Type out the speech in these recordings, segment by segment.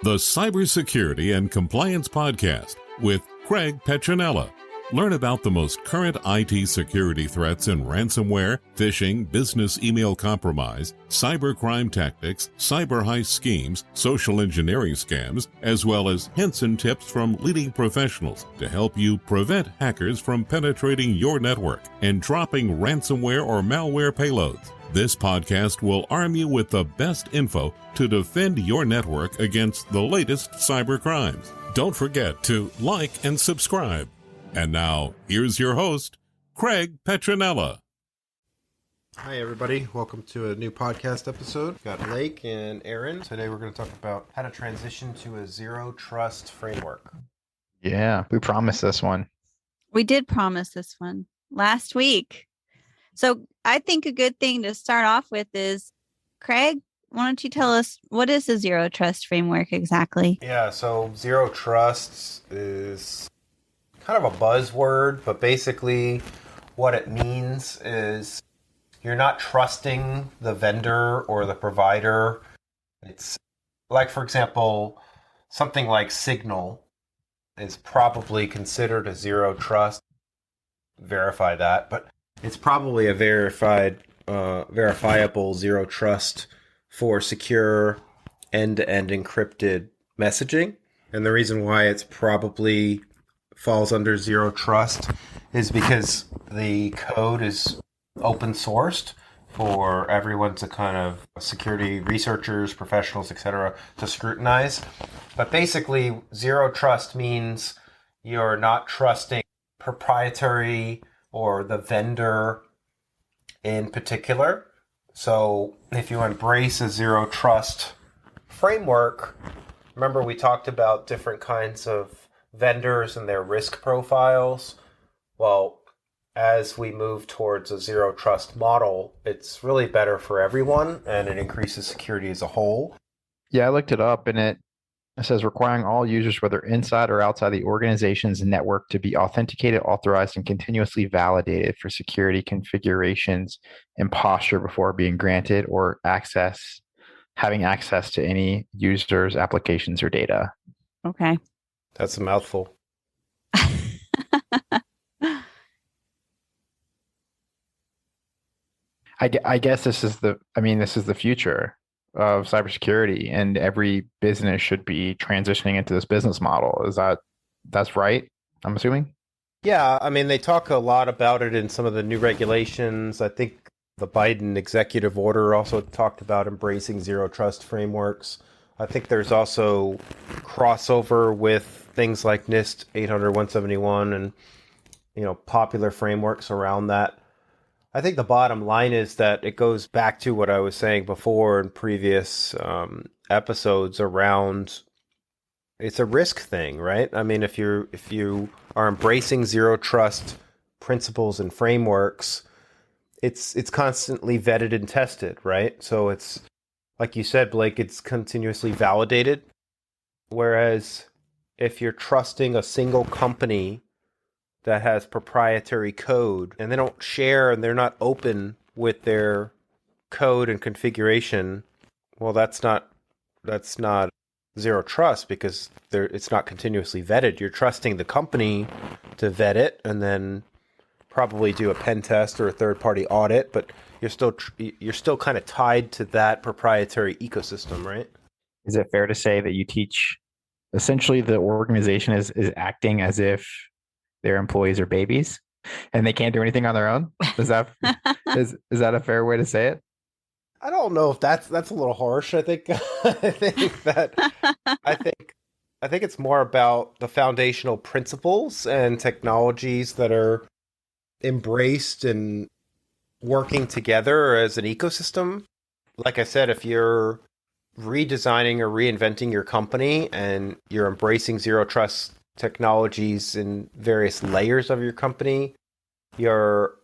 the Cybersecurity and Compliance Podcast with Craig Petronella. Learn about the most current IT security threats in ransomware, phishing, business email compromise, cybercrime tactics, cyber heist schemes, social engineering scams, as well as hints and tips from leading professionals to help you prevent hackers from penetrating your network and dropping ransomware or malware payloads. This podcast will arm you with the best info to defend your network against the latest cyber crimes. Don't forget to like and subscribe. And now, here's your host, Craig Petronella. Hi, everybody. Welcome to a new podcast episode. We've got Blake and Erin. Today, we're going to talk about how to transition to a zero trust framework. Yeah, we promised this one. We did promise this one last week. So I think a good thing to start off with is, Craig, why don't you tell us what is a zero trust framework exactly? Yeah, so zero trust is kind of a buzzword, but basically what it means is you're not trusting the vendor or the provider. It's like, for example, something like Signal is probably considered a zero trust. Verify that, but it's probably a verifiable zero trust for secure end-to-end encrypted messaging. And the reason why it's probably falls under zero trust is because the code is open sourced for everyone to kind of security researchers, professionals, etc. to scrutinize. But basically, zero trust means you're not trusting proprietary or the vendor in particular. So if you embrace a zero trust framework, remember we talked about different kinds of vendors and their risk profiles. Well, as we move towards a zero trust model, it's really better for everyone and it increases security as a whole. Yeah, I looked it up and it says requiring all users, whether inside or outside the organization's network, to be authenticated, authorized, and continuously validated for security configurations and posture before being granted or having access to any user's applications or data. Okay. That's a mouthful. I guess this is the future of cybersecurity, and every business should be transitioning into this business model. That's right? I'm assuming. Yeah, I mean, they talk a lot about it in some of the new regulations. I think the Biden executive order also talked about embracing zero trust frameworks. I think there's also crossover with things like NIST 800-171 and, popular frameworks around that. I think the bottom line is that it goes back to what I was saying before in previous episodes around it's a risk thing, right? I mean, if you are embracing zero trust principles and frameworks, it's constantly vetted and tested, right? So it's like you said, Blake, it's continuously validated. Whereas if you're trusting a single company that has proprietary code and they don't share and they're not open with their code and configuration, well, that's not zero trust because it's not continuously vetted. You're trusting the company to vet it and then probably do a pen test or a third-party audit, but you're still kind of tied to that proprietary ecosystem, right? Is it fair to say that you teach essentially the organization is acting as if their employees are babies and they can't do anything on their own? Is that is that a fair way to say it? I don't know if that's a little harsh. I think I think it's more about the foundational principles and technologies that are embraced and working together as an ecosystem. Like I said, if you're redesigning or reinventing your company and you're embracing zero trust technologies in various layers of your company, you're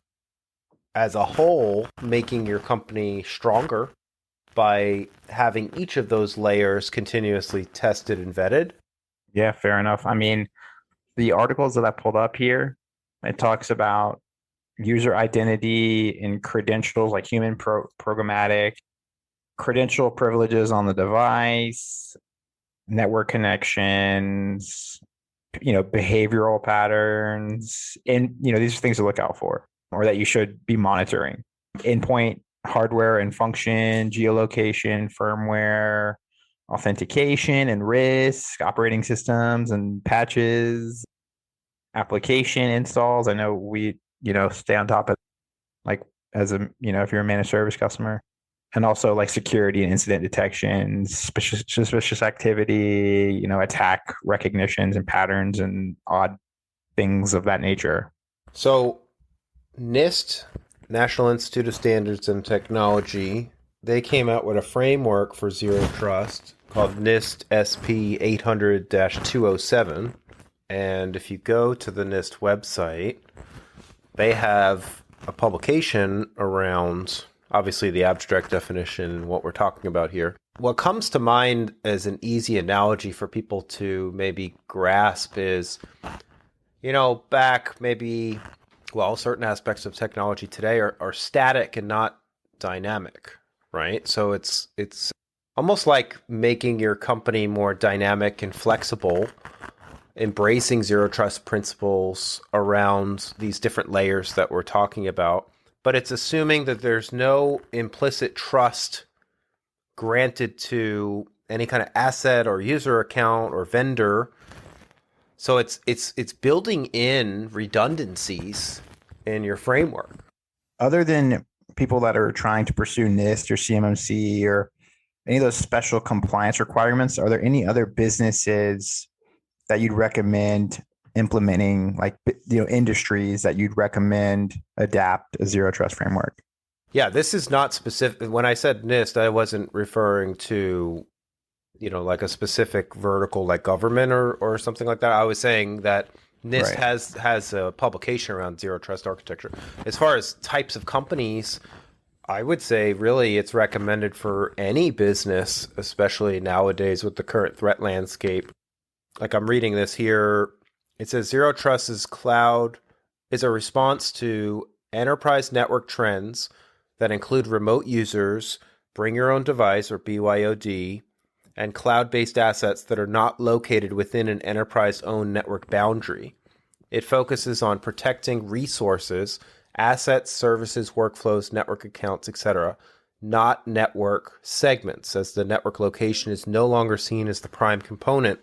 as a whole making your company stronger by having each of those layers continuously tested and vetted. Yeah, fair enough. I mean, the articles that I pulled up here, it talks about user identity and credentials like human programmatic, credential privileges on the device, network connections, behavioral patterns, and these are things to look out for or that you should be monitoring. Endpoint hardware and function, geolocation, firmware, authentication and risk, operating systems and patches, application installs. I know we, stay on top of, like, as a, if you're a managed service customer, and also like security and incident detection, suspicious activity, attack recognitions and patterns and odd things of that nature. So NIST, National Institute of Standards and Technology, they came out with a framework for zero trust called NIST SP 800-207. And if you go to the NIST website, they have a publication around, obviously, the abstract definition, what we're talking about here. What comes to mind as an easy analogy for people to maybe grasp is, back maybe, certain aspects of technology today are static and not dynamic, right? So it's almost like making your company more dynamic and flexible, embracing zero trust principles around these different layers that we're talking about. But it's assuming that there's no implicit trust granted to any kind of asset or user account or vendor. So it's building in redundancies in your framework. Other than people that are trying to pursue NIST or CMMC or any of those special compliance requirements, are there any other businesses that you'd recommend implementing, like, industries that you'd recommend adapt a zero trust framework? Yeah, this is not specific. When I said NIST, I wasn't referring to, like a specific vertical like government or something like that. I was saying that NIST has a publication around zero trust architecture. As far as types of companies, I would say really it's recommended for any business, especially nowadays with the current threat landscape. Like, I'm reading this here. It says zero trust is a response to enterprise network trends that include remote users, bring your own device or BYOD, and cloud-based assets that are not located within an enterprise-owned network boundary. It focuses on protecting resources, assets, services, workflows, network accounts, etc., not network segments, as the network location is no longer seen as the prime component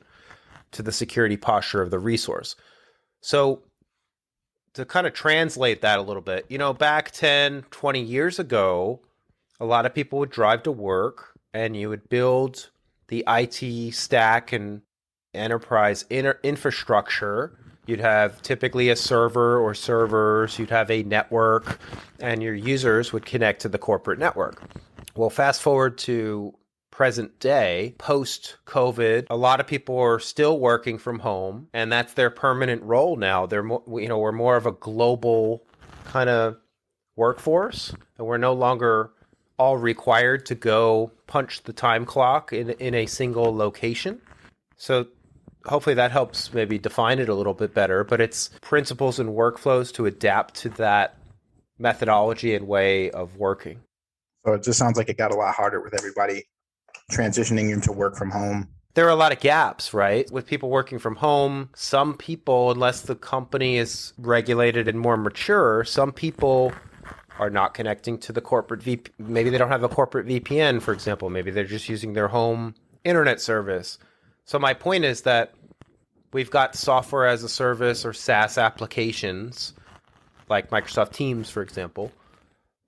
to the security posture of the resource. So to kind of translate that a little bit, back 10, 20 years ago, a lot of people would drive to work and you would build the IT stack and enterprise infrastructure. You'd have typically a server or servers, you'd have a network, and your users would connect to the corporate network. Well, fast forward to present day, post-COVID, a lot of people are still working from home, and that's their permanent role now. We're more of a global kind of workforce, and we're no longer all required to go punch the time clock in a single location. So hopefully that helps maybe define it a little bit better, but it's principles and workflows to adapt to that methodology and way of working. So it just sounds like it got a lot harder with everybody transitioning into work from home. There are a lot of gaps, right? With people working from home, some people, unless the company is regulated and more mature, some people are not connecting to the corporate VPN. Maybe they don't have a corporate VPN, for example. Maybe they're just using their home internet service. So my point is that we've got software as a service or SaaS applications, like Microsoft Teams, for example,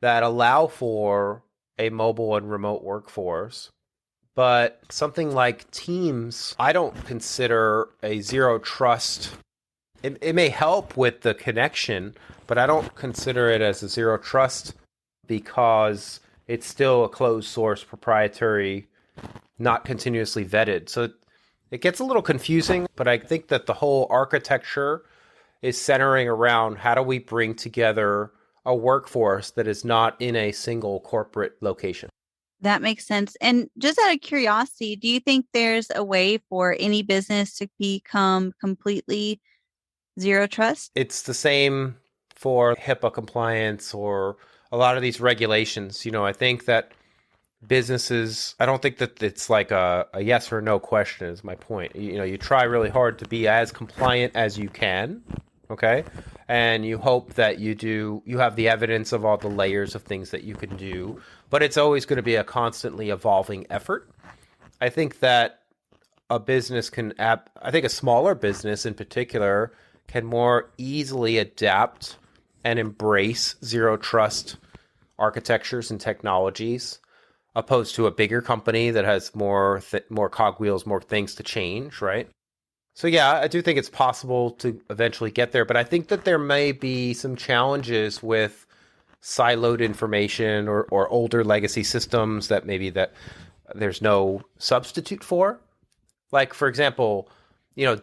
that allow for a mobile and remote workforce. But something like Teams, I don't consider a zero trust. It may help with the connection, but I don't consider it as a zero trust because it's still a closed source, proprietary, not continuously vetted. So it gets a little confusing, but I think that the whole architecture is centering around how do we bring together a workforce that is not in a single corporate location. That makes sense. And just out of curiosity, do you think there's a way for any business to become completely zero trust? It's the same for HIPAA compliance or a lot of these regulations. I think that businesses, I don't think that it's like a yes or no question is my point. You try really hard to be as compliant as you can, okay? And you hope that you have the evidence of all the layers of things that you can do, but it's always going to be a constantly evolving effort. I think that a business I think a smaller business in particular can more easily adapt and embrace zero trust architectures and technologies, opposed to a bigger company that has more cogwheels, more things to change, right? So yeah, I do think it's possible to eventually get there, but I think that there may be some challenges with siloed information or older legacy systems that there's no substitute for. Like, for example,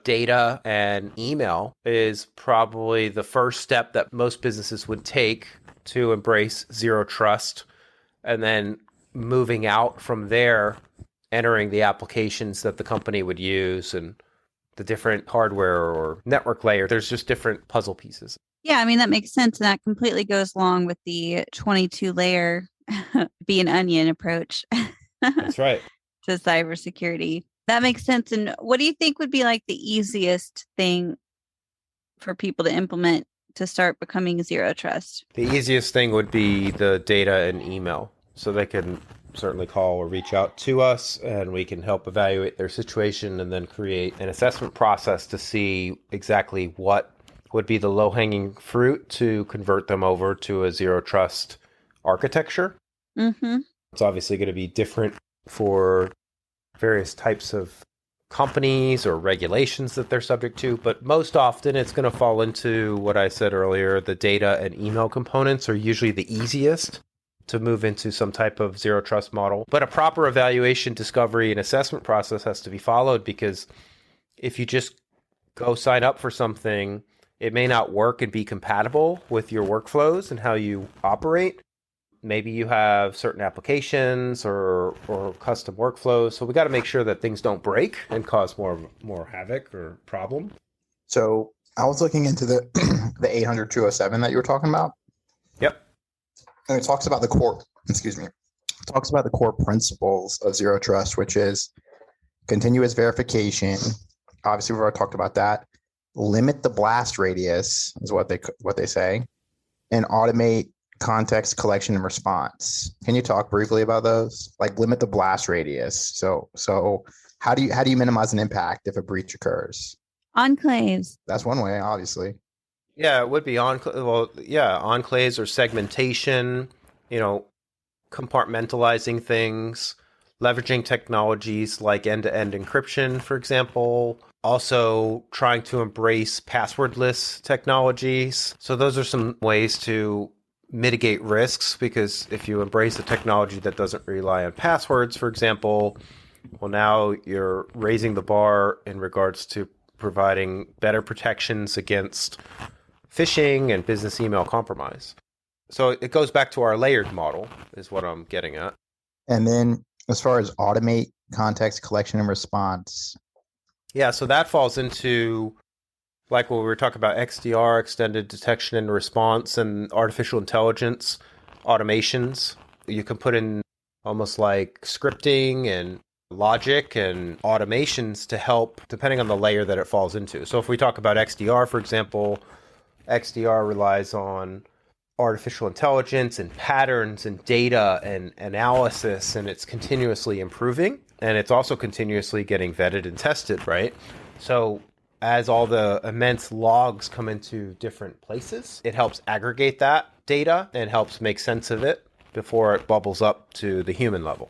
data and email is probably the first step that most businesses would take to embrace zero trust, and then moving out from there, entering the applications that the company would use and the different hardware or network layer. There's just different puzzle pieces. Yeah, I mean, that makes sense. And that completely goes along with the 22 layer be an onion approach. That's right. To cybersecurity. That makes sense. And what do you think would be like the easiest thing for people to implement to start becoming zero trust? The easiest thing would be the data and email. So they can certainly call or reach out to us, and we can help evaluate their situation and then create an assessment process to see exactly what would be the low-hanging fruit to convert them over to a zero trust architecture. Mm-hmm. It's obviously going to be different for various types of companies or regulations that they're subject to, but most often it's going to fall into what I said earlier. The data and email components are usually the easiest to move into some type of zero trust model. But a proper evaluation, discovery, and assessment process has to be followed, because if you just go sign up for something, it may not work and be compatible with your workflows and how you operate. Maybe you have certain applications or custom workflows. So we got to make sure that things don't break and cause more havoc or problem. So I was looking into the 800-207 that you were talking about. Yep. And it talks about the core principles of zero trust, which is continuous verification. Obviously, we've already talked about that. Limit the blast radius is what they say, and automate context collection and response. Can you talk briefly about those? Like, limit the blast radius. So how do you minimize an impact if a breach occurs? Enclaves. That's one way, obviously. Yeah, it would be enclaves or segmentation, compartmentalizing things, leveraging technologies like end-to-end encryption, for example, also trying to embrace passwordless technologies. So those are some ways to mitigate risks, because if you embrace a technology that doesn't rely on passwords, for example, well, now you're raising the bar in regards to providing better protections against phishing and business email compromise. So it goes back to our layered model is what I'm getting at. And then as far as automate context collection and response. Yeah, so that falls into like what we were talking about, XDR, extended detection and response, and artificial intelligence automations. You can put in almost like scripting and logic and automations to help, depending on the layer that it falls into. So if we talk about XDR, for example, XDR relies on artificial intelligence and patterns and data and analysis, and it's continuously improving, and it's also continuously getting vetted and tested, right? So as all the immense logs come into different places, it helps aggregate that data and helps make sense of it before it bubbles up to the human level.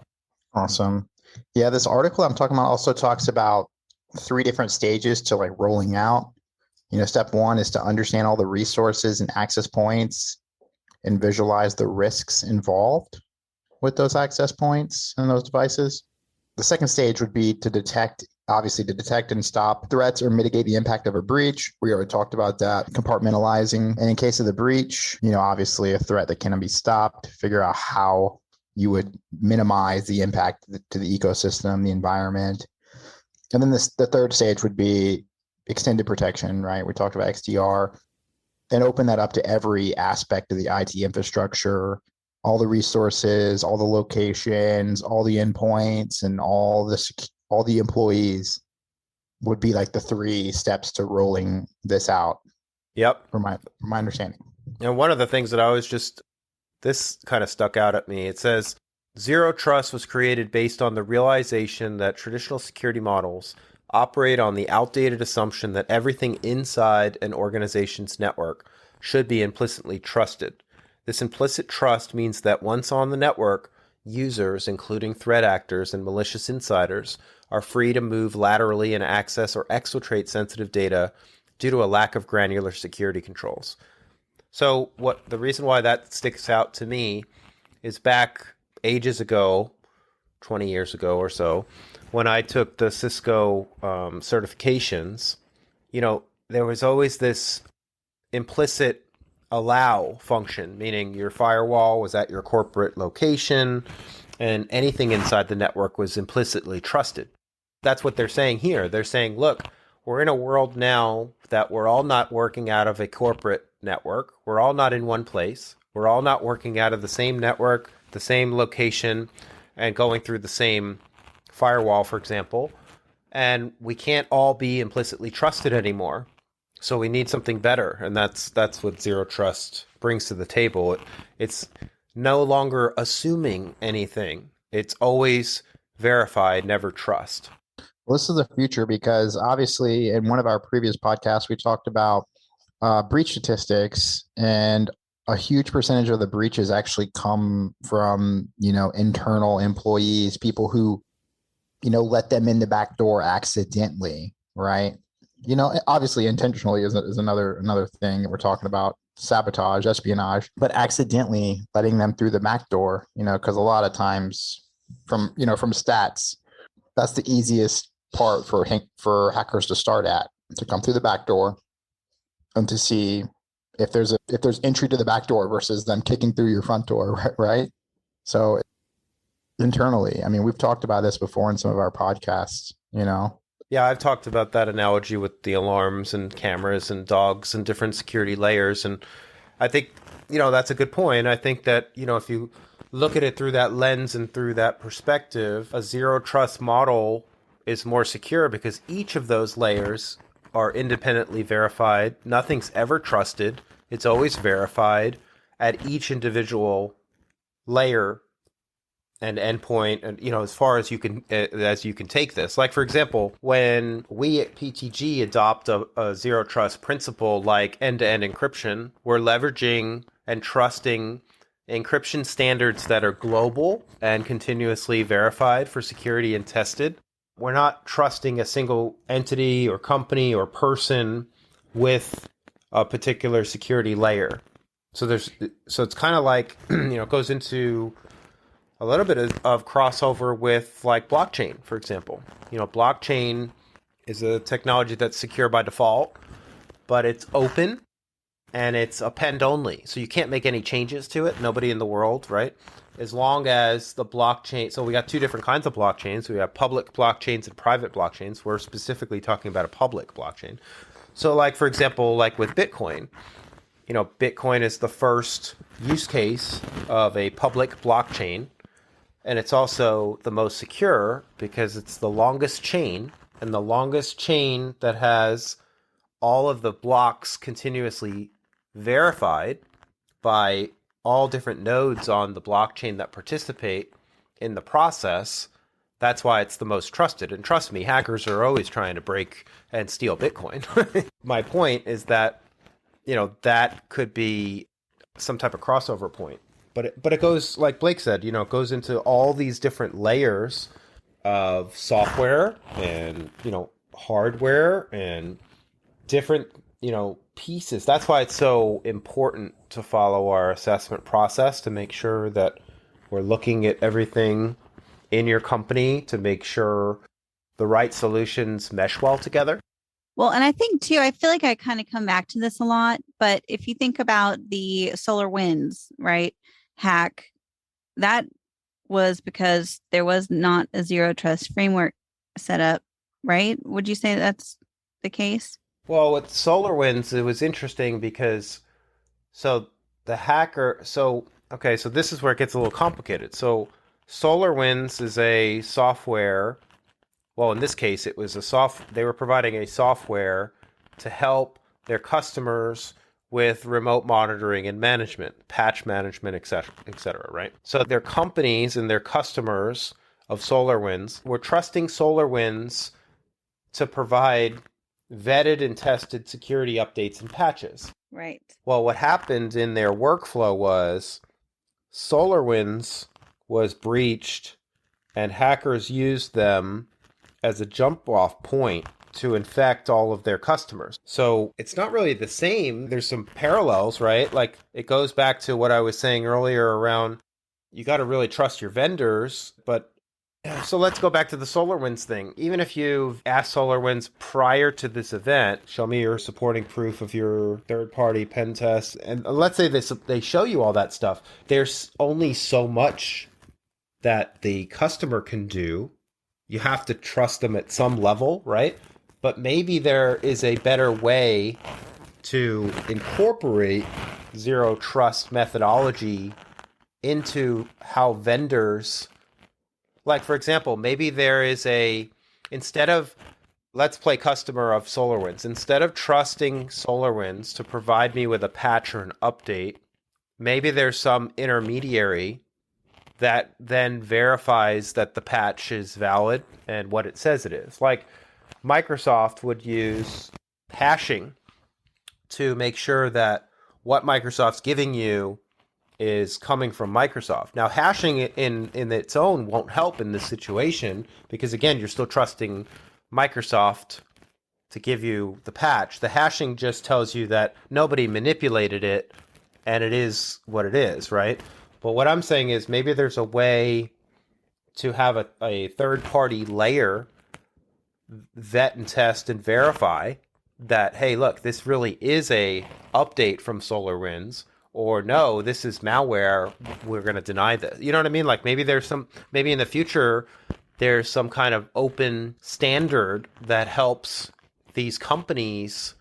Awesome. Yeah, this article I'm talking about also talks about 3 different stages to like rolling out. Step 1 is to understand all the resources and access points and visualize the risks involved with those access points and those devices. The second stage would be to detect and stop threats or mitigate the impact of a breach. We already talked about that. Compartmentalizing. And in case of the breach, obviously a threat that cannot be stopped, figure out how you would minimize the impact to the ecosystem, the environment. And then the third stage would be extended protection, right? We talked about XDR, and open that up to every aspect of the IT infrastructure all the resources, all the locations, all the endpoints, and all the employees would be like the 3 steps to rolling this out. Yep. From my understanding. And one of the things that this kind of stuck out at me. It says, Zero Trust was created based on the realization that traditional security models operate on the outdated assumption that everything inside an organization's network should be implicitly trusted. This implicit trust means that once on the network, users, including threat actors and malicious insiders, are free to move laterally and access or exfiltrate sensitive data due to a lack of granular security controls. So the reason why that sticks out to me is back ages ago, 20 years ago or so, when I took the Cisco certifications, there was always this implicit allow function, meaning your firewall was at your corporate location and anything inside the network was implicitly trusted. That's what they're saying here. They're saying, look, we're in a world now that we're all not working out of a corporate network. We're all not in one place. We're all not working out of the same network, the same location, and going through the same firewall, for example. And we can't all be implicitly trusted anymore. So we need something better. And that's what Zero Trust brings to the table. It's no longer assuming anything. It's always verified, never trust. Well, this is the future because obviously in one of our previous podcasts, we talked about breach statistics, and a huge percentage of the breaches actually come from, internal employees, people who, let them in the back door accidentally, right? Obviously intentionally is another thing that we're talking about, sabotage, espionage, but accidentally letting them through the back door, because a lot of times from stats, that's the easiest part for hackers to start at, to come through the back door and to see if there's entry to the back door versus them kicking through your front door, right? So internally, we've talked about this before in some of our podcasts, Yeah, I've talked about that analogy with the alarms and cameras and dogs and different security layers. And I think, that's a good point. I think that, if you look at it through that lens and through that perspective, a zero trust model is more secure because each of those layers are independently verified. Nothing's ever trusted. It's always verified at each individual layer and endpoint, and as far as you can take this. Like, for example, when we at PTG adopt a zero trust principle like end-to-end encryption, we're leveraging and trusting encryption standards that are global and continuously verified for security and tested. We're not trusting a single entity or company or person with a particular security layer. So it's kind of like, it goes into a little bit of crossover with like blockchain, for example. Blockchain is a technology that's secure by default, but it's open and it's append only. So you can't make any changes to it. Nobody in the world, right? As long as the blockchain, so we got 2 different kinds of blockchains. We have public blockchains and private blockchains. We're specifically talking about a public blockchain. So like, for example, like with Bitcoin, Bitcoin is the first use case of a public blockchain. And it's also the most secure because it's the longest chain, and the longest chain that has all of the blocks continuously verified by all different nodes on the blockchain that participate in the process. That's why it's the most trusted. And trust me, hackers are always trying to break and steal Bitcoin. My point is that, that could be some type of crossover point. But it goes, like Blake said, it goes into all these different layers of software and, hardware and different, pieces. That's why it's so important to follow our assessment process to make sure that we're looking at everything in your company to make sure the right solutions mesh well together. Well, and I think too, I feel like I kind of come back to this a lot, but if you think about the SolarWinds, right, hack, that was because there was not a zero trust framework set up, right? Would you say that's the case? Well, with SolarWinds, it was interesting because the hacker, Okay, so this is where it gets a little complicated. So SolarWinds is a software. Well, in this case, it was they were providing a software to help their customers with remote monitoring and management, patch management, et cetera, right? So their companies and their customers of SolarWinds were trusting SolarWinds to provide vetted and tested security updates and patches. Right. Well, what happened in their workflow was SolarWinds was breached and hackers used them as a jump-off point to infect all of their customers. So it's not really the same. There's some parallels, right? Like it goes back to what I was saying earlier around you got to really trust your vendors. But so let's go back to the SolarWinds thing. Even if you've asked SolarWinds prior to this event, show me your supporting proof of your third-party pen test. And let's say they show you all that stuff. There's only so much that the customer can do. You have to trust them at some level, right? But maybe there is a better way to incorporate zero trust methodology into how vendors, like for example, maybe there is instead of, let's play customer of SolarWinds, instead of trusting SolarWinds to provide me with a patch or an update, maybe there's some intermediary that then verifies that the patch is valid and what it says it is. Like Microsoft would use hashing to make sure that what Microsoft's giving you is coming from Microsoft. Now, hashing in its own won't help in this situation because, again, you're still trusting Microsoft to give you the patch. The hashing just tells you that nobody manipulated it and it is what it is, right? But what I'm saying is maybe there's a way to have a third-party layer vet and test and verify that, hey, look, this really is a update from SolarWinds, or no, this is malware, we're going to deny this. You know what I mean? Like maybe in the future, there's some kind of open standard that helps these companies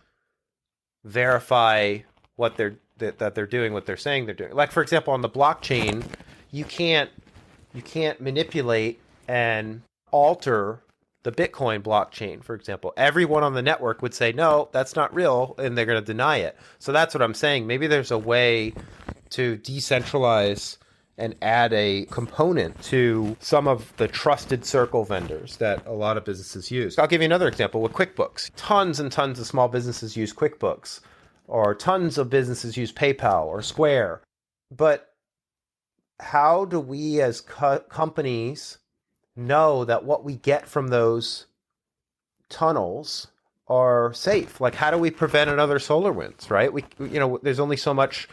verify what that they're doing, what they're saying they're doing. Like for example, on the blockchain, you can't manipulate and alter the Bitcoin blockchain, for example. Everyone on the network would say, no, that's not real, and they're going to deny it. So that's what I'm saying. Maybe there's a way to decentralize and add a component to some of the trusted circle vendors that a lot of businesses use. I'll give you another example with QuickBooks. Tons and tons of small businesses use QuickBooks, or tons of businesses use PayPal or Square. But how do we as companies know that what we get from those tunnels are safe? Like, how do we prevent another SolarWinds, right? There's only so much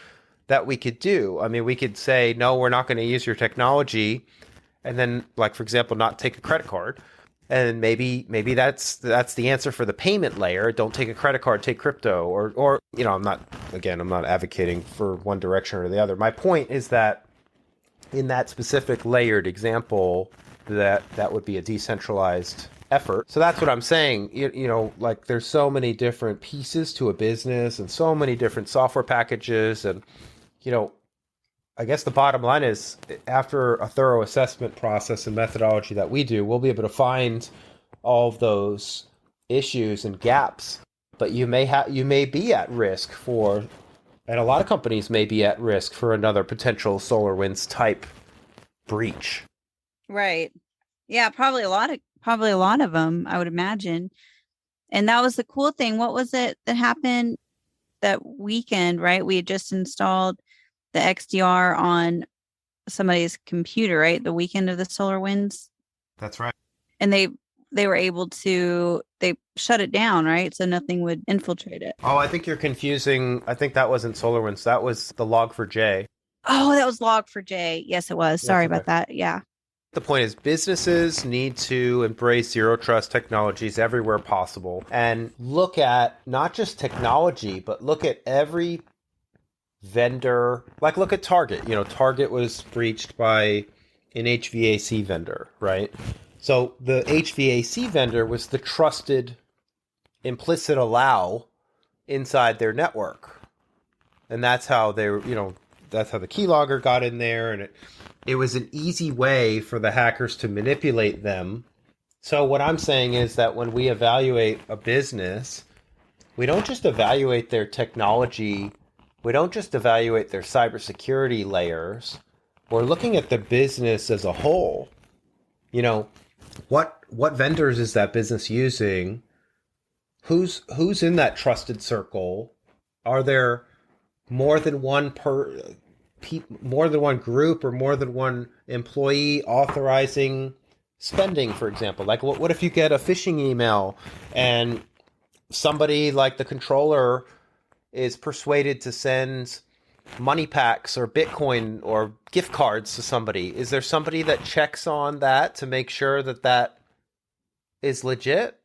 that we could do. I mean, we could say, no, we're not going to use your technology. And then, like, for example, not take a credit card. And maybe that's the answer for the payment layer. Don't take a credit card, take crypto, or I'm not advocating for one direction or the other. My point is that in that specific layered example, that would be a decentralized effort. So that's what I'm saying. Like there's so many different pieces to a business and so many different software packages. And, I guess the bottom line is after a thorough assessment process and methodology that we do, we'll be able to find all of those issues and gaps. But you may be at risk and a lot of companies may be at risk for another potential SolarWinds type breach. Right. Yeah, probably a lot of them, I would imagine. And that was the cool thing. What was it that happened that weekend, right? We had just installed the XDR on somebody's computer, right? The weekend of the SolarWinds. That's right. And they were able to, they shut it down, right? So nothing would infiltrate it. Oh, I think you're confusing. I think that wasn't SolarWinds. That was the Log4j. Oh, that was Log4j. Yes, it was. Sorry about that. Yeah. The point is businesses need to embrace zero trust technologies everywhere possible and look at not just technology, but look at every vendor. Like look at Target. Target was breached by an HVAC vendor, right? So the HVAC vendor was the trusted implicit allow inside their network. And that's how they were, that's how the keylogger got in there, and it was an easy way for the hackers to manipulate them. So what I'm saying is that when we evaluate a business, we don't just evaluate their technology, we don't just evaluate their cybersecurity layers. We're looking at the business as a whole. You know, what vendors is that business using? Who's in that trusted circle? Are there more than one group or more than one employee authorizing spending, for example? Like, what if you get a phishing email and somebody like the controller is persuaded to send money packs or Bitcoin or gift cards to somebody? Is there somebody that checks on that to make sure that that is legit?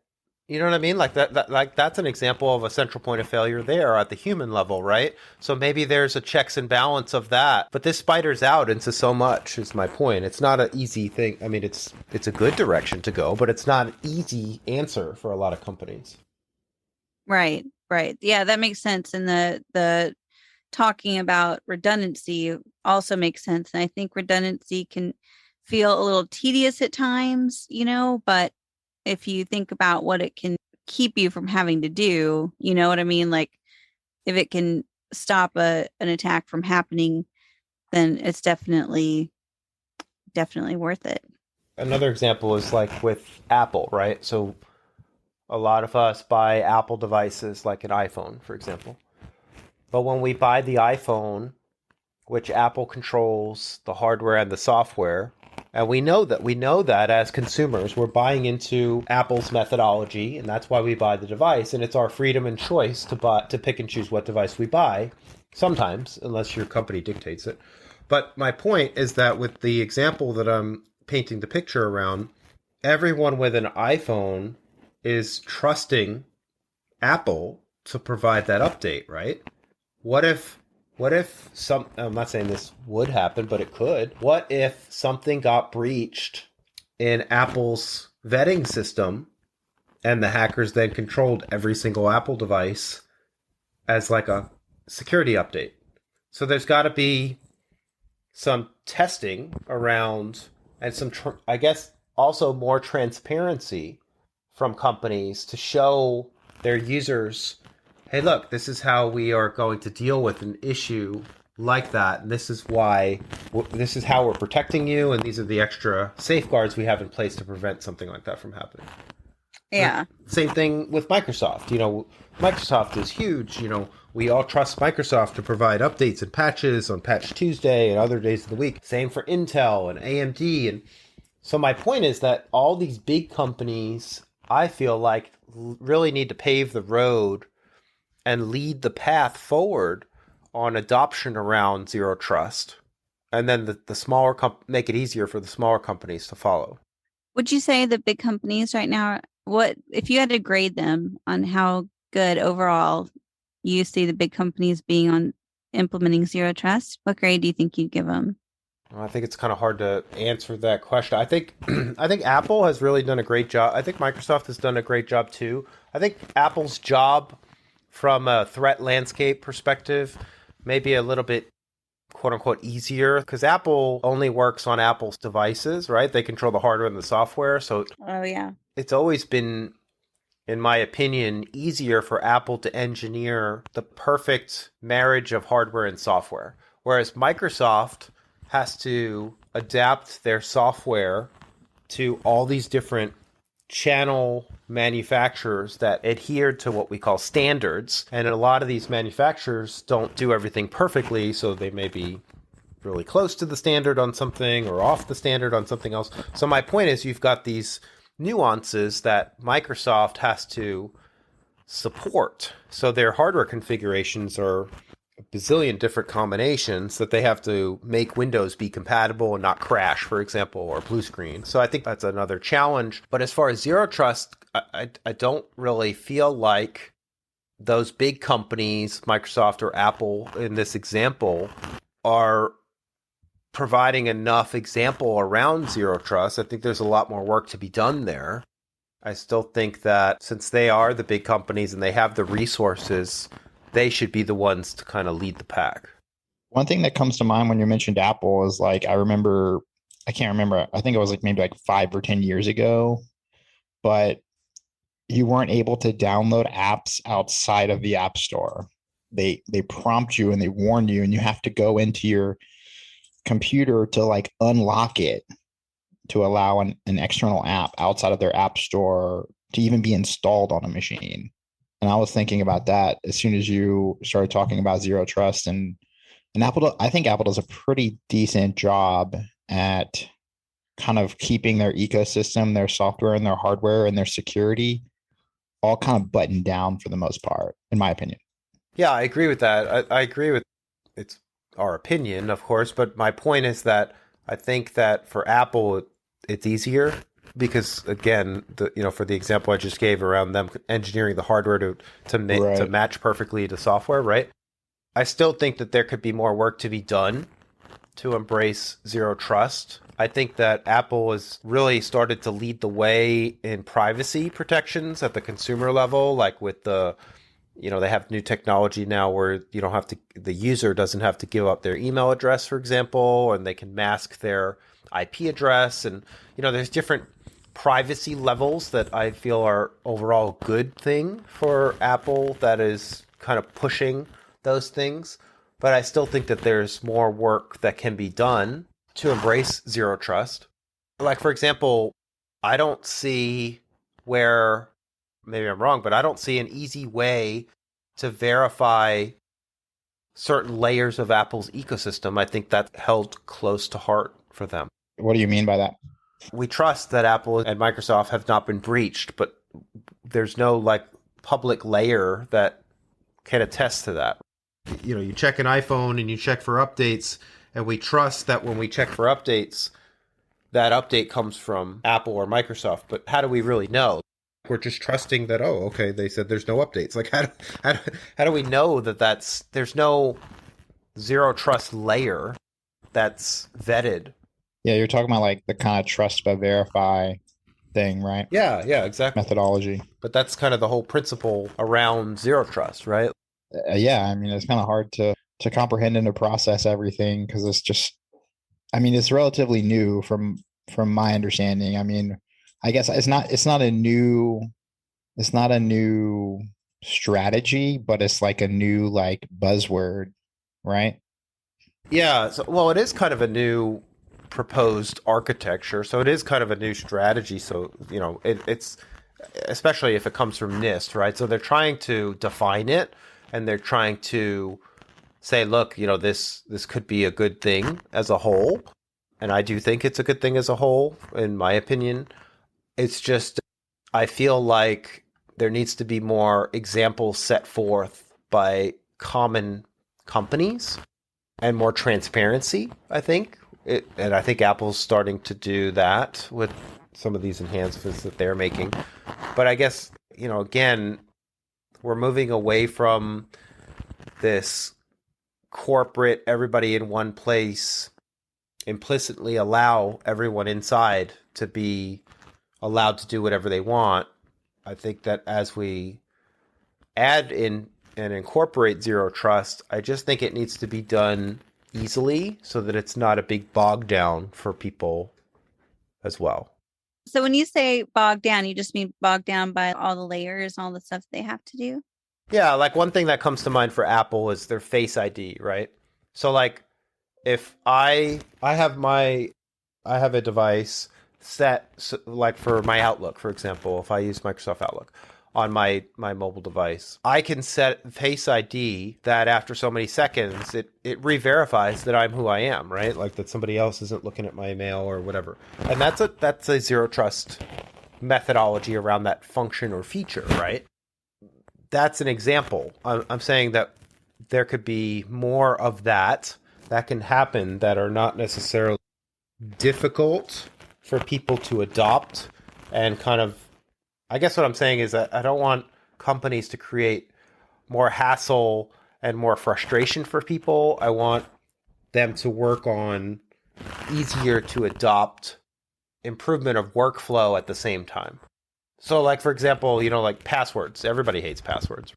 You know what I mean? Like that's an example of a central point of failure there at the human level, right? So maybe there's a checks and balance of that, but this spiders out into so much is my point. It's not an easy thing. I mean, it's a good direction to go, but it's not an easy answer for a lot of companies. Right. Yeah, that makes sense. And the talking about redundancy also makes sense. And I think redundancy can feel a little tedious at times, but if you think about what it can keep you from having to do, you know what I mean? Like if it can stop an attack from happening, then it's definitely worth it. Another example is like with Apple, right? So a lot of us buy Apple devices like an iPhone, for example. But when we buy the iPhone, which Apple controls the hardware and the software, and we know that as consumers, we're buying into Apple's methodology, and that's why we buy the device. And it's our freedom and choice to pick and choose what device we buy, sometimes, unless your company dictates it. But my point is that with the example that I'm painting the picture around, everyone with an iPhone is trusting Apple to provide that update, right? What if I'm not saying this would happen, but it could. What if something got breached in Apple's vetting system and the hackers then controlled every single Apple device as like a security update? So there's got to be some testing around and some, I guess, also more transparency from companies to show their users, hey, look, this is how we are going to deal with an issue like that. And this is how we're protecting you. And these are the extra safeguards we have in place to prevent something like that from happening. Yeah. Same thing with Microsoft. Microsoft is huge. We all trust Microsoft to provide updates and patches on Patch Tuesday and other days of the week. Same for Intel and AMD. And so my point is that all these big companies, I feel like, really need to pave the road and lead the path forward on adoption around zero trust. And then the smaller make it easier for the smaller companies to follow. Would you say the big companies right now, what if you had to grade them on how good overall you see the big companies being on implementing zero trust, what grade do you think you'd give them? Well, I think it's kind of hard to answer that question. I think Apple has really done a great job. I think Microsoft has done a great job too. I think Apple's job from a threat landscape perspective may be a little bit, quote unquote, easier because Apple only works on Apple's devices, right? They control the hardware and the software. So it's always been, in my opinion, easier for Apple to engineer the perfect marriage of hardware and software. Whereas Microsoft has to adapt their software to all these different channel manufacturers that adhere to what we call standards. And a lot of these manufacturers don't do everything perfectly, so they may be really close to the standard on something or off the standard on something else. So my point is you've got these nuances that Microsoft has to support. So their hardware configurations are a bazillion different combinations that they have to make Windows be compatible and not crash, for example, or blue screen. So I think that's another challenge. But as far as zero trust, I don't really feel like those big companies, Microsoft or Apple in this example, are providing enough example around zero trust. I think there's a lot more work to be done there. I still think that since they are the big companies and they have the resources, they should be the ones to kind of lead the pack. One thing that comes to mind when you mentioned Apple is like, I can't remember. I think it was like maybe like 5 or 10 years ago, but you weren't able to download apps outside of the App Store. They prompt you and they warn you, and you have to go into your computer to like unlock it to allow an external app outside of their App Store to even be installed on a machine. And I was thinking about that as soon as you started talking about zero trust, and I think Apple does a pretty decent job at kind of keeping their ecosystem, their software and their hardware and their security all kind of buttoned down for the most part, in my opinion. Yeah, I agree with that. I agree with it's our opinion, of course, but my point is that I think that for Apple, it's easier because, again, for the example I just gave around them engineering the hardware to match perfectly to software, right? I still think that there could be more work to be done to embrace zero trust. I think that Apple has really started to lead the way in privacy protections at the consumer level, like with they have new technology now where the user doesn't have to give up their email address, for example, and they can mask their IP address. And, there's different privacy levels that I feel are overall a good thing for Apple that is kind of pushing those things. But I still think that there's more work that can be done to embrace zero trust. Like, for example, I don't see where, maybe I'm wrong, but I don't see an easy way to verify certain layers of Apple's ecosystem. I think that's held close to heart for them. What do you mean by that? We trust that Apple and Microsoft have not been breached, but there's no public layer that can attest to that. You check an iPhone and you check for updates, and we trust that when we check for updates, that update comes from Apple or Microsoft. But how do we really know? We're just trusting that, oh, okay, they said there's no updates. Like, how do we know that there's no zero trust layer that's vetted? Yeah, you're talking about like the kind of trust but verify thing, right? Yeah, exactly. Methodology. But that's kind of the whole principle around zero trust, right? Yeah, I mean, it's kind of hard to comprehend and to process everything because it's relatively new from my understanding. I mean, I guess it's not a new strategy, but it's like a new buzzword, right? Yeah, well, it is kind of a new proposed architecture, so it is kind of a new strategy. So it's especially if it comes from NIST, right? So they're trying to define it, and they're trying to say, look, this could be a good thing as a whole. And I do think it's a good thing as a whole, in my opinion. It's just, I feel like there needs to be more examples set forth by common companies and more transparency, I think. And I think Apple's starting to do that with some of these enhancements that they're making. But I guess, again, we're moving away from this corporate, everybody in one place, implicitly allow everyone inside to be allowed to do whatever they want. I think that as we add in and incorporate zero trust, I just think it needs to be done easily so that it's not a big bog down for people as well. So when you say bogged down, you just mean bogged down by all the layers and all the stuff they have to do? Yeah, like one thing that comes to mind for Apple is their Face ID, right? So like if I have a device set like for my Outlook, for example, if I use Microsoft Outlook on my mobile device, I can set Face ID that after so many seconds, it re-verifies that I'm who I am, right? Like that somebody else isn't looking at my email or whatever. And that's a zero trust methodology around that function or feature, right? That's an example. I'm saying that there could be more of that can happen that are not necessarily difficult for people to adopt and kind of, I guess what I'm saying is that I don't want companies to create more hassle and more frustration for people. I want them to work on easier to adopt improvement of workflow at the same time. So like, for example, like passwords, everybody hates passwords.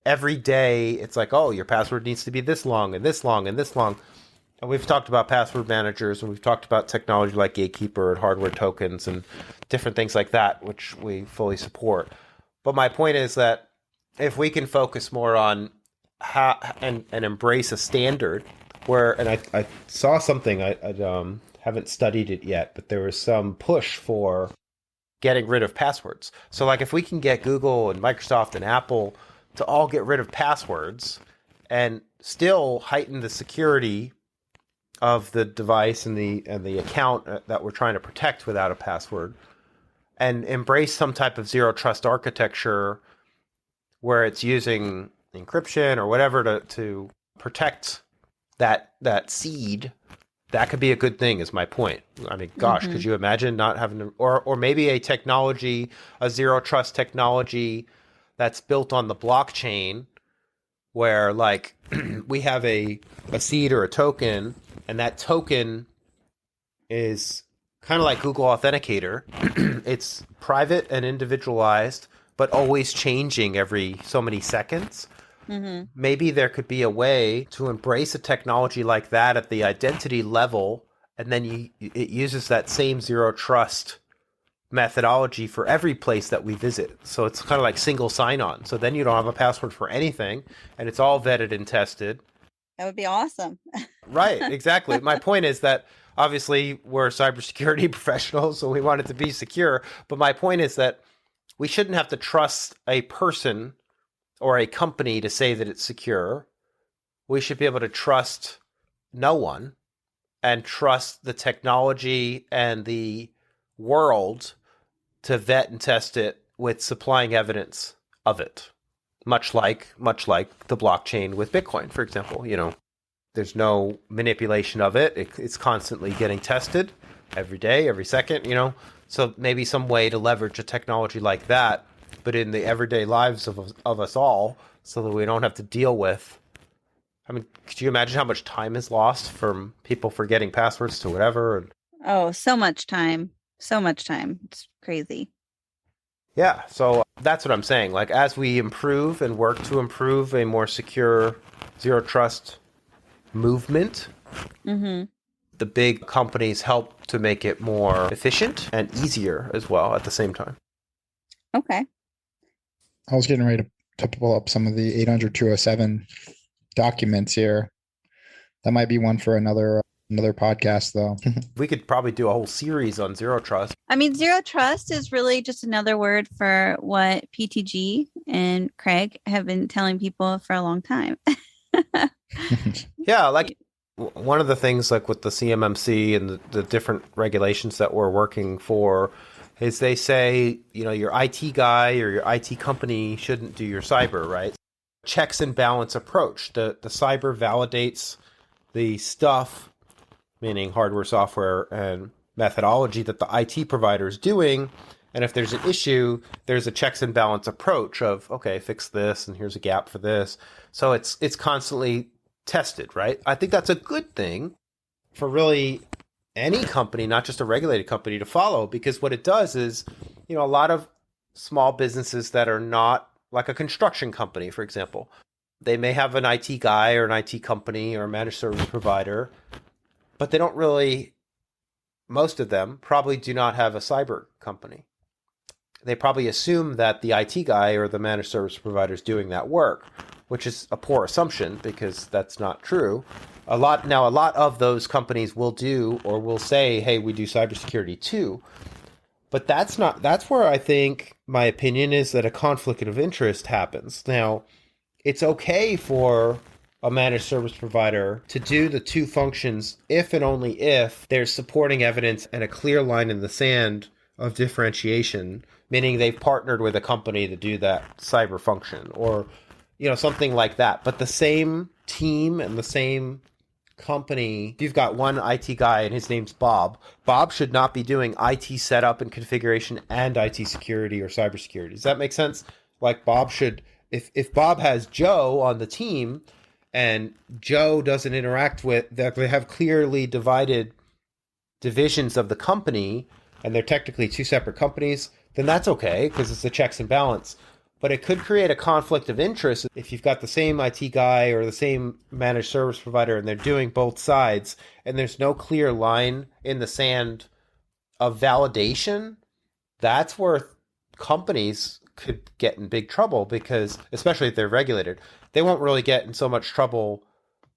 every day it's like, oh, your password needs to be this long and this long and this long. And we've talked about password managers, and we've talked about technology like Gatekeeper and hardware tokens and different things like that, which we fully support. But my point is that if we can focus more on how and embrace a standard where, and I saw something, I haven't studied it yet, but there was some push for getting rid of passwords. So like if we can get Google and Microsoft and Apple to all get rid of passwords and still heighten the security of the device and the account that we're trying to protect without a password, and embrace some type of zero trust architecture where it's using encryption or whatever to protect that seed, that could be a good thing, is my point. I mean, gosh, could you imagine not having to, or maybe a technology, a zero trust technology that's built on the blockchain where like we have a seed or a token, and that token is kind of like Google Authenticator. It's private and individualized, but always changing every so many seconds. Maybe there could be a way to embrace a technology like that at the identity level, and then it uses that same zero trust methodology for every place that we visit. So it's kind of like single sign-on. So then you don't have a password for anything, and it's all vetted and tested. That would be awesome. Right, exactly. My point is that obviously we're cybersecurity professionals, so we want it to be secure. But my point is that we shouldn't have to trust a person or a company to say that it's secure. We should be able to trust no one and trust the technology and the world to vet and test it with supplying evidence of it. Much like the blockchain with Bitcoin, for example. You know, there's no manipulation of it. It's constantly getting tested every day, every second, you know. So maybe some way to leverage a technology like that, but in the everyday lives of us all, so that we don't have to deal with. I mean, could you imagine how much time is lost from people forgetting passwords to whatever? Oh, so much time. So much time. It's crazy. Yeah, so that's what I'm saying. Like, as we improve and work to improve a more secure zero trust movement, the big companies help to make it more efficient and easier as well at the same time. Okay. I was getting ready to pull up some of the 800-207 documents here. That might be one for another podcast, though. We could probably do a whole series on zero trust. I mean, zero trust is really just another word for what PTG and Craig have been telling people for a long time. Yeah, like one of the things like with the CMMC and the different regulations that we're working for is they say, you know, your IT guy or your IT company shouldn't do your cyber, right? Checks and balance approach. The cyber validates the stuff, meaning hardware, software, and methodology that the IT provider is doing. And if there's an issue, there's a checks and balance approach of, okay, fix this, and here's a gap for this. So it's constantly tested, right? I think that's a good thing for really any company, not just a regulated company, to follow, because what it does is, you know, a lot of small businesses that are not like a construction company, for example, they may have an IT guy or an IT company or a managed service provider, but they don't really, most of them probably do not have a cyber company. They probably assume that the IT guy or the managed service provider is doing that work, which is a poor assumption because that's not true. A lot of those companies will do or will say, hey, we do cybersecurity too. But that's where I think my opinion is that a conflict of interest happens. Now, it's okay for a managed service provider to do the two functions if and only if there's supporting evidence and a clear line in the sand of differentiation, meaning they've partnered with a company to do that cyber function or, you know, something like that. But the same team and the same company, if you've got one IT guy and his name's Bob should not be doing IT setup and configuration and IT security or cybersecurity. Does that make sense? Like Bob should, if Bob has Joe on the team and Joe doesn't interact with, that they have clearly divided divisions of the company and they're technically two separate companies, then that's okay because it's the checks and balance. But it could create a conflict of interest if you've got the same IT guy or the same managed service provider and they're doing both sides and there's no clear line in the sand of validation. That's where companies could get in big trouble because, especially if they're regulated, they won't really get in so much trouble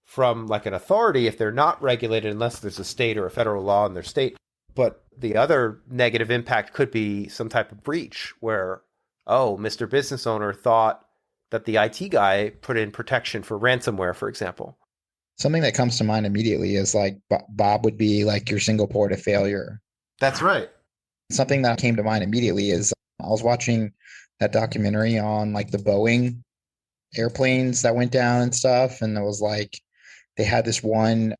from like an authority if they're not regulated unless there's a state or a federal law in their state. But the other negative impact could be some type of breach where, oh, Mr. Business Owner thought that the IT guy put in protection for ransomware, for example. Something that comes to mind immediately is like Bob would be like your single port of failure. That's right. Something that came to mind immediately is I was watching that documentary on like the Boeing airplanes that went down and stuff. And it was like, they had this one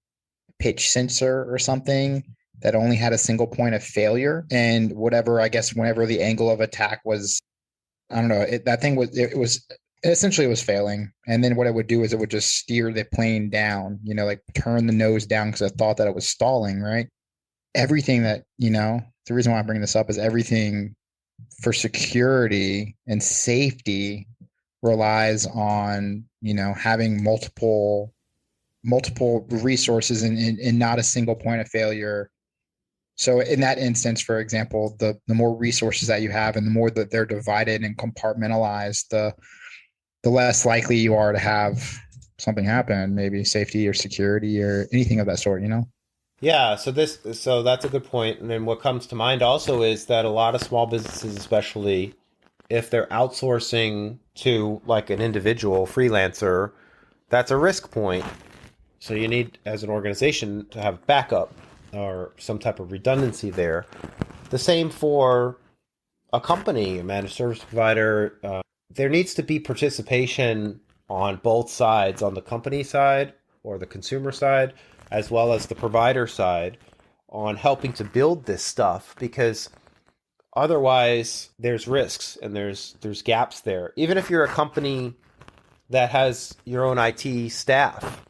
pitch sensor or something that only had a single point of failure. And whatever, I guess, whenever the angle of attack was, I don't know, that thing was, it essentially was failing. And then what it would do is it would just steer the plane down, like turn the nose down because I thought that it was stalling, right? Everything that, the reason why I bring this up is everything for security and safety relies on, having multiple resources and not a single point of failure. So in that instance, for example, the more resources that you have and the more that they're divided and compartmentalized, the less likely you are to have something happen, maybe safety or security or anything of that sort, Yeah, so that's a good point. And then what comes to mind also is that a lot of small businesses, especially if they're outsourcing to like an individual freelancer, that's a risk point. So you need, as an organization, to have backup or some type of redundancy there. The same for a company, a managed service provider. There needs to be participation on both sides, on the company side or the consumer side, as well as the provider side, on helping to build this stuff, because otherwise there's risks and there's gaps there. Even if you're a company that has your own IT staff,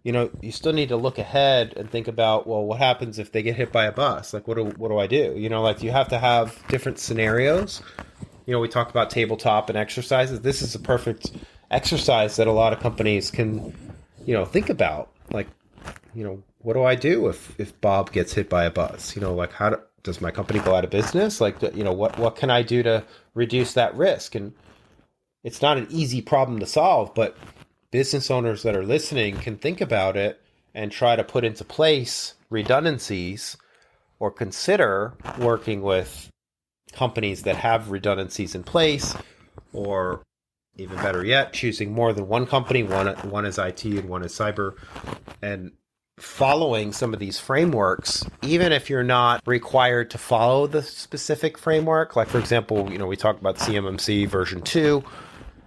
you still need to look ahead and think about, well, what happens if they get hit by a bus? Like, what do I do? You have to have different scenarios. We talk about tabletop and exercises. This is a perfect exercise that a lot of companies can, think about. Like, what do I do if Bob gets hit by a bus? Like, does my company go out of business? Like, what can I do to reduce that risk? And it's not an easy problem to solve, but business owners that are listening can think about it and try to put into place redundancies or consider working with companies that have redundancies in place, or even better yet, choosing more than one company. One is IT and one is cyber, and following some of these frameworks, even if you're not required to follow the specific framework. Like, for example, we talk about CMMC version 2.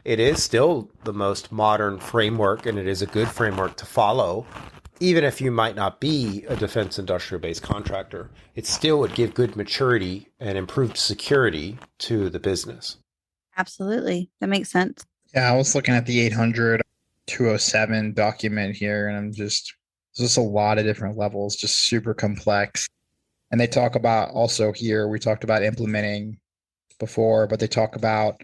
It is still the most modern framework, and it is a good framework to follow. Even if you might not be a defense industrial-based contractor, it still would give good maturity and improved security to the business. Absolutely. That makes sense. Yeah, I was looking at the 800-207 document here, and there's just a lot of different levels, just super complex. And they talk about also here, we talked about implementing before, but they talk about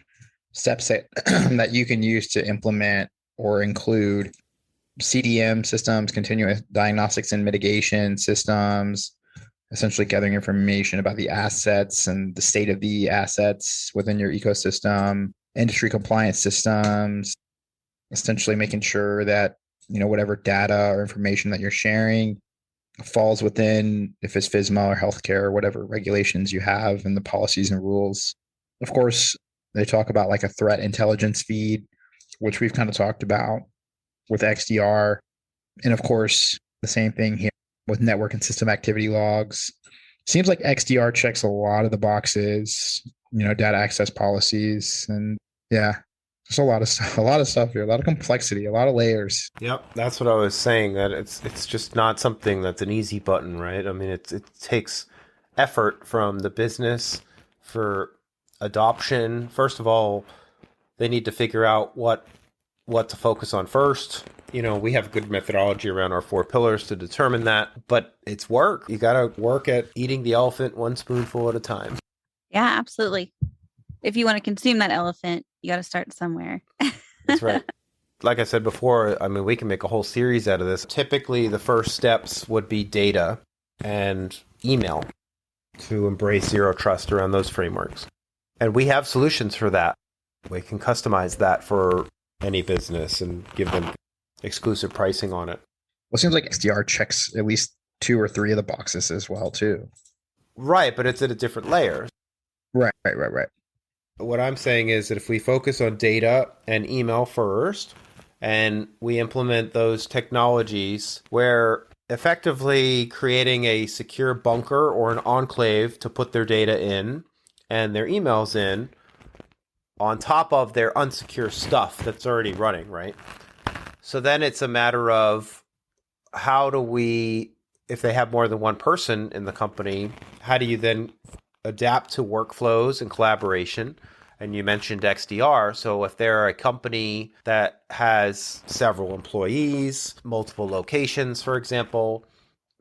steps that you can use to implement or include CDM systems, continuous diagnostics and mitigation systems, essentially gathering information about the assets and the state of the assets within your ecosystem, industry compliance systems, essentially making sure that, whatever data or information that you're sharing falls within, if it's FISMA or healthcare or whatever regulations you have and the policies and rules. Of course, they talk about like a threat intelligence feed, which we've kind of talked about with XDR. And of course, the same thing here with network and system activity logs. Seems like XDR checks a lot of the boxes, data access policies. And yeah, there's a lot of stuff here, a lot of complexity, a lot of layers. Yep. That's what I was saying, that it's just not something that's an easy button, right? I mean, it takes effort from the business for adoption. First of all, they need to figure out what to focus on first. We have good methodology around our 4 pillars to determine that, but it's work. You got to work at eating the elephant one spoonful at a time. Yeah, absolutely. If you want to consume that elephant, you got to start somewhere. That's right. Like I said before, I mean, we can make a whole series out of this. Typically, the first steps would be data and email to embrace zero trust around those frameworks. And we have solutions for that. We can customize that for any business and give them exclusive pricing on it. Well, it seems like XDR checks at least 2 or 3 of the boxes as well, too. Right, but it's at a different layer. Right. What I'm saying is that if we focus on data and email first, and we implement those technologies where effectively creating a secure bunker or an enclave to put their data in and their emails in on top of their unsecure stuff that's already running, right? So then it's a matter of how do we, if they have more than one person in the company, how do you then adapt to workflows and collaboration? And you mentioned XDR. So if they're a company that has several employees, multiple locations, for example,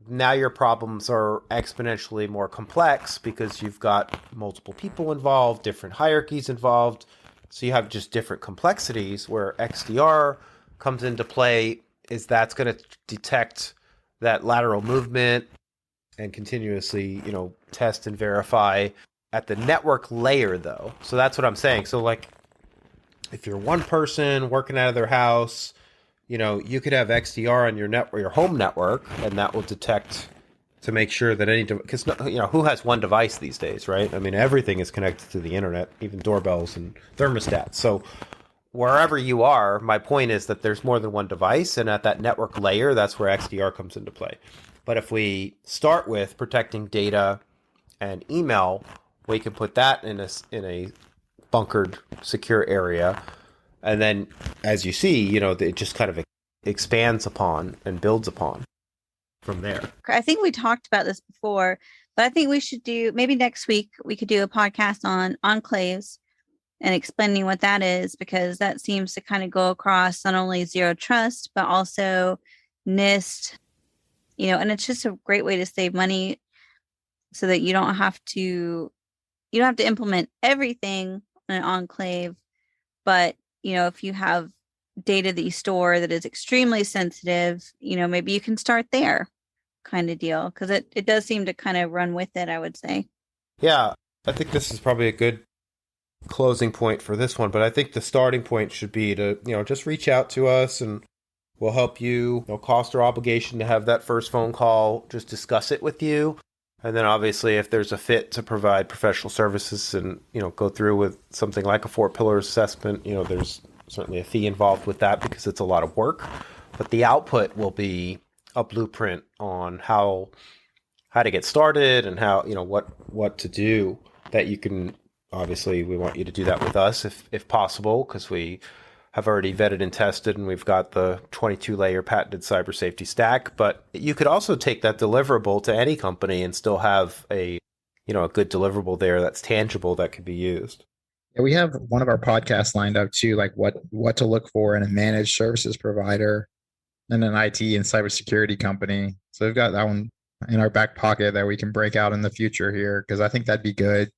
now your problems are exponentially more complex because you've got multiple people involved, different hierarchies involved. So you have just different complexities. Where XDR comes into play is that's going to detect that lateral movement and continuously, test and verify at the network layer, though. So that's what I'm saying. So like if you're one person working out of their house, you could have XDR on your network, your home network, and that will detect to make sure that because who has one device these days, right? I mean, everything is connected to the internet, even doorbells and thermostats. So wherever you are, my point is that there's more than one device, and at that network layer, that's where XDR comes into play. But if we start with protecting data and email, we can put that in a bunkered, secure area. And then, as you see, it just kind of expands upon and builds upon from there. I think we talked about this before, but I think we should maybe next week, we could do a podcast on enclaves and explaining what that is, because that seems to kind of go across not only zero trust, but also NIST, and it's just a great way to save money so that you don't have to implement everything in an enclave. But, if you have data that you store that is extremely sensitive, maybe you can start there kind of deal, because it does seem to kind of run with it, I would say. Yeah, I think this is probably a good closing point for this one, but I think the starting point should be to, just reach out to us and we'll help you, no cost or obligation to have that first phone call, just discuss it with you. And then obviously if there's a fit to provide professional services and, go through with something like a 4-pillar assessment, there's certainly a fee involved with that because it's a lot of work, but the output will be a blueprint on how to get started and how, what to do that you can. Obviously, we want you to do that with us if possible, because we have already vetted and tested, and we've got the 22-layer patented cyber safety stack. But you could also take that deliverable to any company and still have a good deliverable there that's tangible that could be used. Yeah, we have one of our podcasts lined up too, like what to look for in a managed services provider and an IT and cybersecurity company. So we've got that one in our back pocket that we can break out in the future here, because I think that'd be good.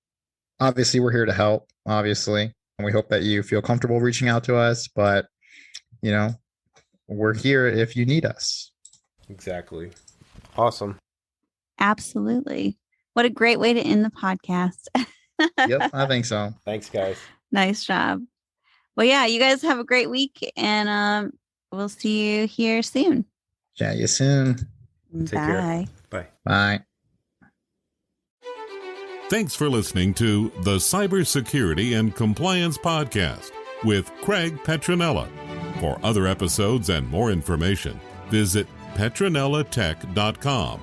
Obviously, we're here to help, obviously, and we hope that you feel comfortable reaching out to us, but, we're here if you need us. Exactly. Awesome. Absolutely. What a great way to end the podcast. Yep, I think so. Thanks, guys. Nice job. Well, yeah, you guys have a great week, and we'll see you here soon. Chat you soon. Take care. Bye. Bye. Thanks for listening to the Cybersecurity and Compliance Podcast with Craig Petronella. For other episodes and more information, visit petronellatech.com.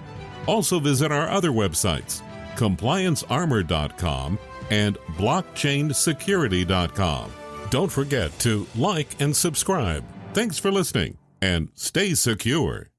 Also visit our other websites, compliancearmor.com and blockchainsecurity.com. Don't forget to like and subscribe. Thanks for listening, and stay secure.